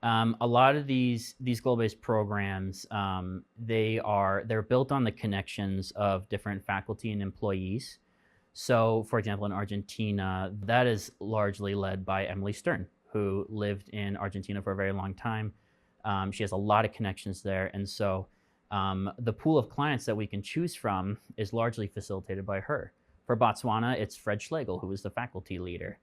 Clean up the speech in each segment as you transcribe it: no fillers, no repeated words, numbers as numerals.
A lot of these goal-based programs, they're built on the connections of different faculty and employees. So, for example, in Argentina, that is largely led by Emily Stern, who lived in Argentina for a very long time. She has a lot of connections there, and so the pool of clients that we can choose from is largely facilitated by her. For Botswana, it's Fred Schlegel, who is the faculty leader.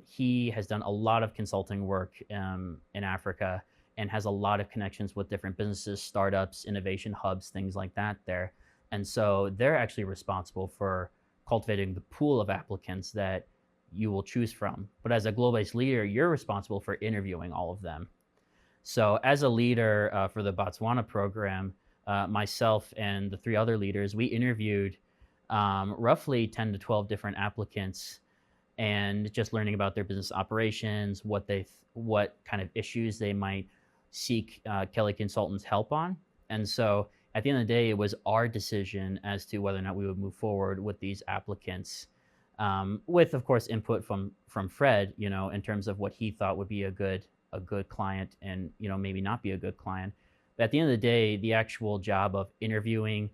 He has done a lot of consulting work in Africa and has a lot of connections with different businesses, startups, innovation hubs, things like that there. And so they're actually responsible for cultivating the pool of applicants that you will choose from. But as a global-based leader, you're responsible for interviewing all of them. So as a leader for the Botswana program, myself and the three other leaders, we interviewed roughly 10 to 12 different applicants and just learning about their business operations, what kind of issues they might seek Kelley Consultants' help on. And so at the end of the day, it was our decision as to whether or not we would move forward with these applicants, with, of course, input from Fred, in terms of what he thought would be a good client and, maybe not be a good client. But at the end of the day, the actual job of interviewing,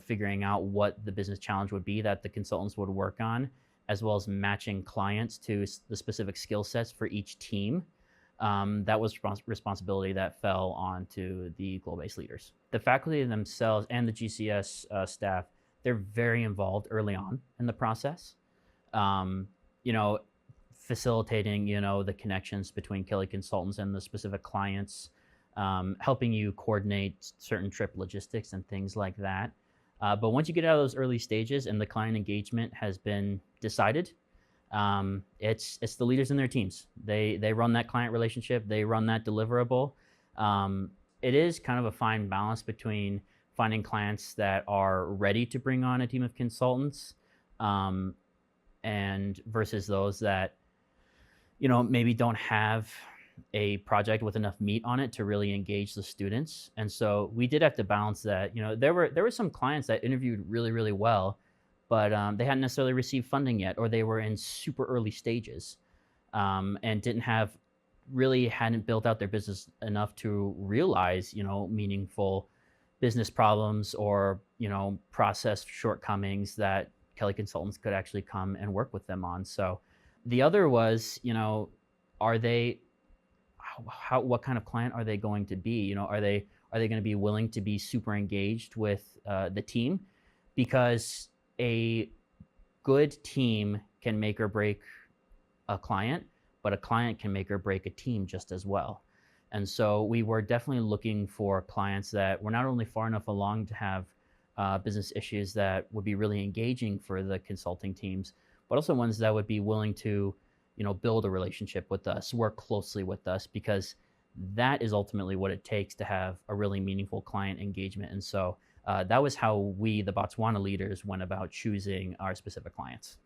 figuring out what the business challenge would be that the consultants would work on, as well as matching clients to the specific skill sets for each team. That was responsibility that fell onto the global-based leaders. The faculty themselves and the GCS staff, they're very involved early on in the process. Facilitating, the connections between Kelley Consultants and the specific clients, helping you coordinate certain trip logistics and things like that. But once you get out of those early stages and the client engagement has been decided, it's the leaders and their teams. They run that client relationship. They run that deliverable. It is kind of a fine balance between finding clients that are ready to bring on a team of consultants, and versus those that, maybe don't have a project with enough meat on it to really engage the students. And so we did have to balance that. There were some clients that interviewed really, really well, but they hadn't necessarily received funding yet, or they were in super early stages, and hadn't built out their business enough to realize, meaningful business problems or, process shortcomings that Kelley Consultants could actually come and work with them on. So the other was, what kind of client are they going to be? Are they going to be willing to be super engaged with the team? Because a good team can make or break a client, but a client can make or break a team just as well. And so we were definitely looking for clients that were not only far enough along to have business issues that would be really engaging for the consulting teams, but also ones that would be willing to, build a relationship with us, work closely with us, because that is ultimately what it takes to have a really meaningful client engagement. And so that was how we, the Botswana leaders, went about choosing our specific clients.